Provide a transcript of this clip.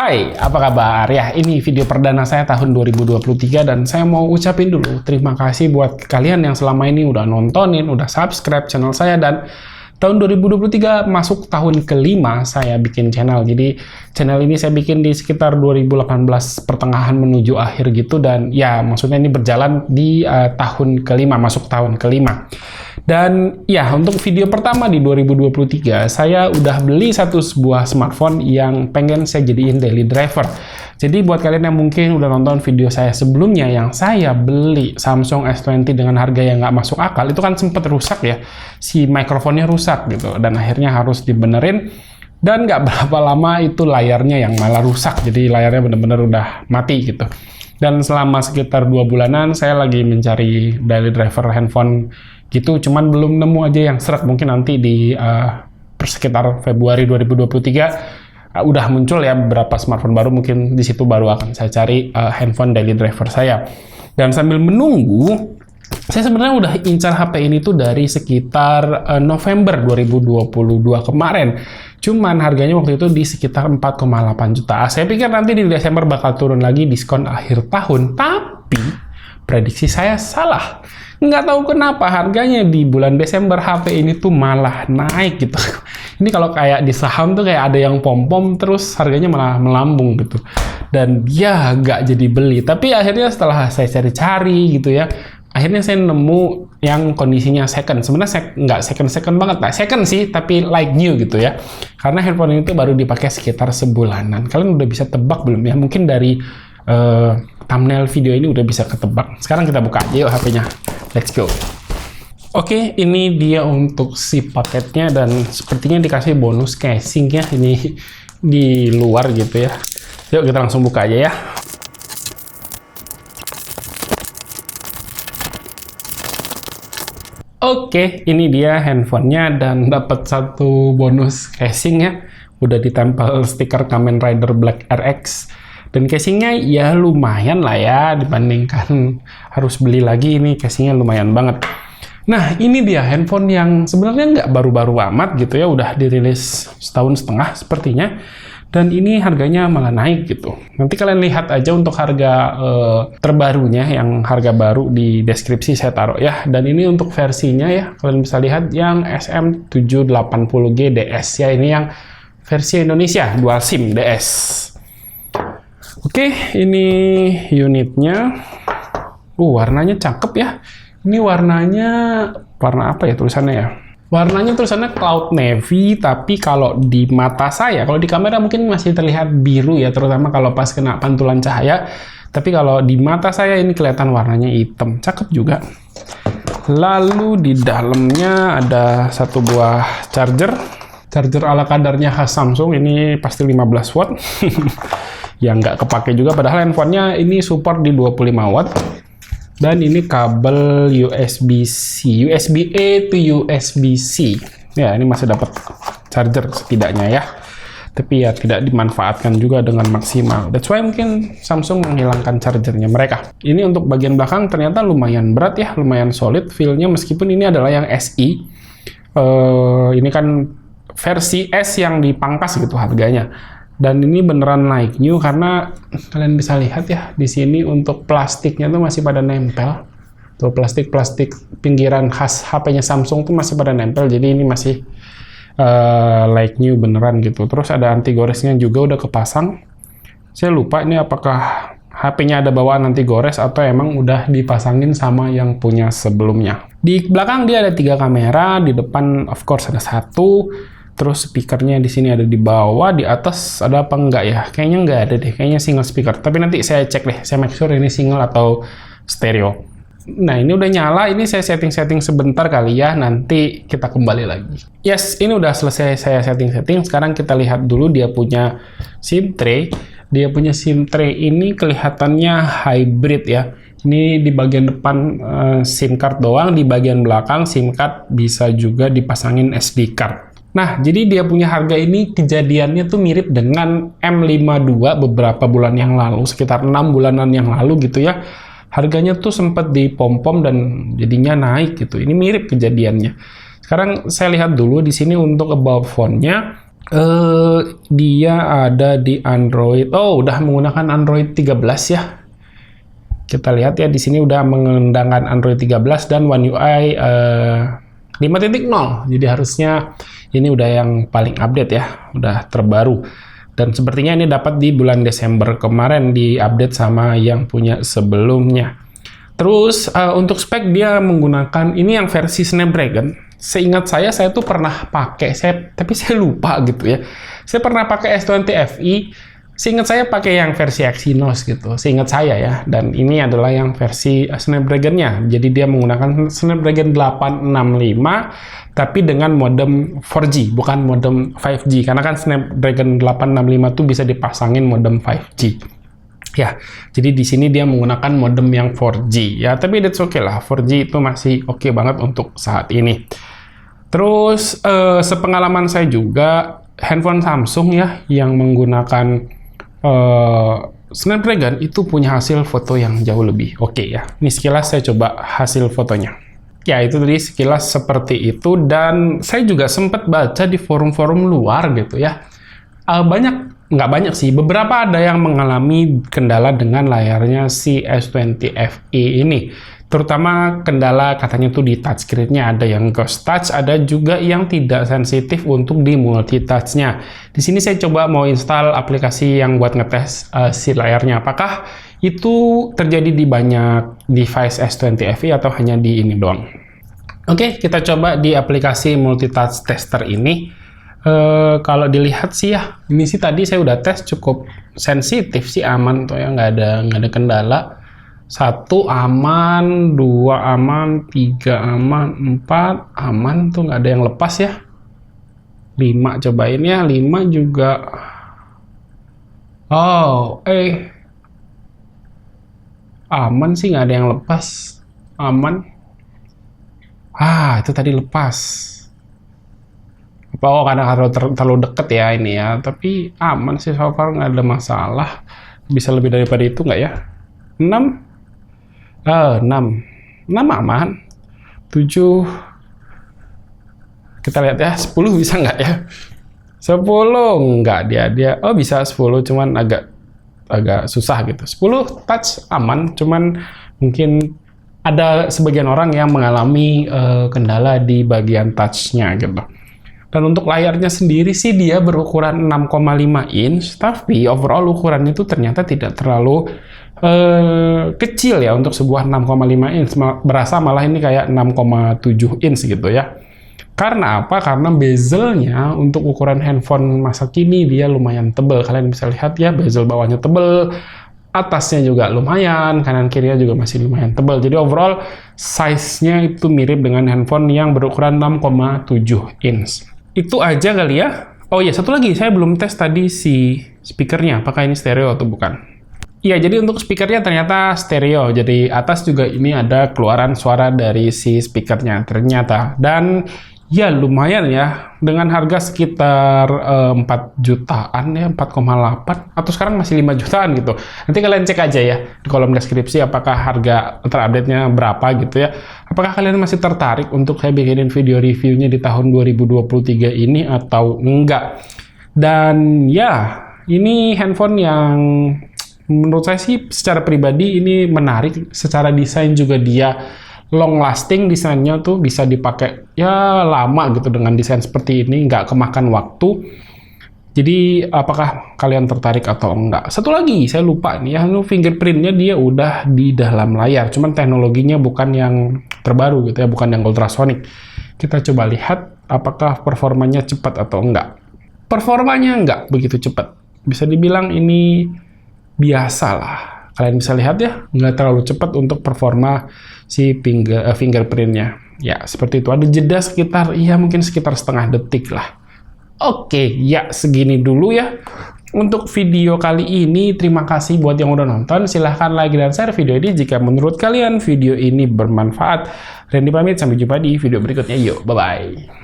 Hai, apa kabar? Ya, ini video perdana saya tahun 2023 dan saya mau ucapin dulu terima kasih buat kalian yang selama ini udah nontonin, udah subscribe channel saya, dan tahun 2023 masuk tahun kelima saya bikin channel. Jadi channel ini saya bikin di sekitar 2018 pertengahan menuju akhir gitu, dan ya maksudnya ini berjalan di tahun kelima, masuk tahun kelima. Dan ya, untuk video pertama di 2023, saya udah beli sebuah smartphone yang pengen saya jadiin daily driver. Jadi buat kalian yang mungkin udah nonton video saya sebelumnya, yang saya beli Samsung S20 dengan harga yang nggak masuk akal, itu kan sempet rusak ya, si mikrofonnya rusak gitu, dan akhirnya harus dibenerin. Dan nggak berapa lama itu layarnya yang malah rusak, jadi layarnya bener-bener udah mati gitu. Dan selama sekitar 2 bulanan saya lagi mencari daily driver handphone gitu, cuman belum nemu aja yang serak. Mungkin nanti di sekitar Februari 2023 udah muncul ya beberapa smartphone baru, mungkin di situ baru akan saya cari handphone daily driver saya. Dan sambil menunggu, saya sebenarnya udah incar HP ini tuh dari sekitar November 2022 kemarin. Cuman harganya waktu itu di sekitar 4,8 juta. Saya pikir nanti di Desember bakal turun lagi diskon akhir tahun, tapi prediksi saya salah. Nggak tahu kenapa harganya di bulan Desember HP ini tuh malah naik gitu. Ini kalau kayak di saham tuh kayak ada yang pom-pom terus harganya malah melambung gitu. Dan ya nggak jadi beli. Tapi akhirnya setelah saya cari-cari gitu ya, akhirnya saya nemu yang kondisinya second. Sebenarnya nggak second banget, nah second sih, tapi like new gitu ya. Karena handphone ini tuh baru dipakai sekitar sebulanan. Kalian udah bisa tebak belum ya? Mungkin dari thumbnail video ini udah bisa ketebak. Sekarang kita buka aja yuk HP-nya. Let's go. Oke, ini dia untuk si paketnya, dan sepertinya dikasih bonus casing ya, ini di luar gitu ya. Yuk kita langsung buka aja ya. Oke, ini dia handphonenya, dan dapat satu bonus casing ya. Udah ditempel stiker Kamen Rider Black RX. Dan casingnya ya lumayan lah ya, dibandingkan harus beli lagi, ini casingnya lumayan banget. Nah, ini dia handphone yang sebenarnya nggak baru-baru amat gitu ya, udah dirilis setahun setengah sepertinya. Dan ini harganya malah naik gitu. Nanti kalian lihat aja untuk harga terbarunya, yang harga baru di deskripsi saya taruh ya. Dan ini untuk versinya ya, kalian bisa lihat yang SM780G DS ya, ini yang versi Indonesia, dual SIM DS. Oke, ini unitnya. Warnanya cakep ya. Ini warnanya warna apa ya tulisannya ya? Warnanya tulisannya cloud navy, tapi kalau di mata saya, kalau di kamera mungkin masih terlihat biru ya, terutama kalau pas kena pantulan cahaya. Tapi kalau di mata saya ini kelihatan warnanya hitam. Cakep juga. Lalu di dalamnya ada satu buah charger. Charger ala kadarnya khas Samsung, ini pasti 15 watt. Yang nggak kepake juga, padahal handphonenya ini support di 25 watt. Dan ini kabel USB-C, USB-A to USB-C. Ya, ini masih dapat charger setidaknya ya. Tapi ya tidak dimanfaatkan juga dengan maksimal. That's why mungkin Samsung menghilangkan chargernya mereka. Ini untuk bagian belakang ternyata lumayan berat ya, lumayan solid feel-nya, meskipun ini adalah yang SI. Ini kan versi S yang dipangkas gitu harganya. Dan ini beneran like new, karena kalian bisa lihat ya di sini untuk plastiknya tuh masih pada nempel. Tuh plastik pinggiran khas HP-nya Samsung tuh masih pada nempel. Jadi ini masih like new beneran gitu. Terus ada anti goresnya juga udah kepasang. Saya lupa ini apakah HP-nya ada bawaan anti gores atau emang udah dipasangin sama yang punya sebelumnya. Di belakang dia ada 3 kamera, di depan of course ada 1. Terus speakernya di sini ada di bawah, di atas ada apa enggak ya? Kayaknya enggak ada deh, kayaknya single speaker. Tapi nanti saya cek deh, saya make sure ini single atau stereo. Nah, ini udah nyala, ini saya setting-setting sebentar kali ya, nanti kita kembali lagi. Yes, ini udah selesai saya setting-setting. Sekarang kita lihat dulu dia punya SIM tray. Dia punya SIM tray ini kelihatannya hybrid ya. Ini di bagian depan SIM card doang, di bagian belakang SIM card bisa juga dipasangin SD card. Nah, jadi dia punya harga ini kejadiannya tuh mirip dengan M52 beberapa bulan yang lalu, sekitar 6 bulanan yang lalu gitu ya. Harganya tuh sempat di pom-pom dan jadinya naik gitu. Ini mirip kejadiannya. Sekarang saya lihat dulu di sini untuk about phone-nya. Dia ada di Android. Oh, udah menggunakan Android 13 ya. Kita lihat ya, di sini udah menggunakan Android 13 dan One UI 5.0. Jadi harusnya ini udah yang paling update ya, udah terbaru. Dan sepertinya ini dapat di bulan Desember kemarin di-update sama yang punya sebelumnya. Terus untuk spek dia menggunakan ini yang versi Snapdragon. Seingat saya tuh pernah pakai, tapi saya lupa gitu ya. Saya pernah pakai S20 Fi. Seingat saya pakai yang versi Exynos gitu. Seingat saya ya. Dan ini adalah yang versi Snapdragon-nya. Jadi dia menggunakan Snapdragon 865 tapi dengan modem 4G, bukan modem 5G. Karena kan Snapdragon 865 tuh bisa dipasangin modem 5G. Ya, jadi di sini dia menggunakan modem yang 4G ya, tapi that's okay lah, 4G itu masih oke banget untuk saat ini. Terus sepengalaman saya juga handphone Samsung ya yang menggunakan Snapdragon itu punya hasil foto yang jauh lebih oke ya. Ini sekilas saya coba hasil fotonya. Ya, itu tadi sekilas seperti itu, dan saya juga sempat baca di forum-forum luar gitu ya. Nggak banyak sih, beberapa ada yang mengalami kendala dengan layarnya si S20 FE ini. Terutama kendala katanya tuh di touchscreen-nya, ada yang ghost touch, ada juga yang tidak sensitif untuk di multitouch-nya. Di sini saya coba mau install aplikasi yang buat ngetes si layarnya. Apakah itu terjadi di banyak device S20 FE atau hanya di ini doang? Oke, kita coba di aplikasi multitouch tester ini. Kalau dilihat sih ya, ini sih tadi saya udah tes cukup sensitif sih, aman tuh ya, nggak ada kendala. 1 aman, 2 aman, 3 aman, 4 aman tuh, nggak ada yang lepas ya. 5 cobain ya, 5 juga. Oh, aman sih, nggak ada yang lepas, aman. Itu tadi lepas. Oh, karena terlalu deket ya ini ya, tapi aman sih so far, nggak ada masalah. Bisa lebih daripada itu nggak ya? 6 aman. 7 kita lihat ya, 10 bisa nggak ya? 10 nggak, dia oh bisa 10, cuman agak susah gitu. 10 touch aman, cuman mungkin ada sebagian orang yang mengalami kendala di bagian touch-nya gitu. Dan untuk layarnya sendiri sih dia berukuran 6,5 inch, tapi overall ukurannya itu ternyata tidak terlalu kecil ya untuk sebuah 6,5 inch. Berasa malah ini kayak 6,7 inch gitu ya. Karena apa? Karena bezelnya untuk ukuran handphone masa kini dia lumayan tebal. Kalian bisa lihat ya, bezel bawahnya tebal, atasnya juga lumayan, kanan kirinya juga masih lumayan tebal. Jadi overall size-nya itu mirip dengan handphone yang berukuran 6,7 inch. Itu aja kali ya. Oh iya, satu lagi, saya belum tes tadi si speakernya, apakah ini stereo atau bukan. Iya, jadi untuk speakernya ternyata stereo. Jadi atas juga ini ada keluaran suara dari si speakernya ternyata. Dan ya lumayan ya, dengan harga sekitar 4 jutaan ya, 4,8 atau sekarang masih 5 jutaan gitu. Nanti kalian cek aja ya di kolom deskripsi apakah harga terupdate-nya berapa gitu ya. Apakah kalian masih tertarik untuk saya bikinin video reviewnya di tahun 2023 ini atau enggak. Dan ya, ini handphone yang menurut saya sih secara pribadi ini menarik. Secara desain juga dia long lasting, desainnya tuh bisa dipakai ya lama gitu dengan desain seperti ini, nggak kemakan waktu. Jadi apakah kalian tertarik atau enggak? Satu lagi saya lupa nih ya, fingerprintnya dia udah di dalam layar, cuman teknologinya bukan yang terbaru gitu ya, bukan yang ultrasonic. Kita coba lihat apakah performanya cepat atau enggak. Performanya enggak begitu cepat, bisa dibilang ini biasa lah. Kalian bisa lihat ya, nggak terlalu cepat untuk performa si fingerprintnya. Ya, seperti itu. Ada jeda sekitar, ya mungkin sekitar setengah detik lah. Oke, ya segini dulu ya untuk video kali ini. Terima kasih buat yang udah nonton. Silahkan like dan share video ini jika menurut kalian video ini bermanfaat. Randy pamit, sampai jumpa di video berikutnya. Yuk, bye-bye.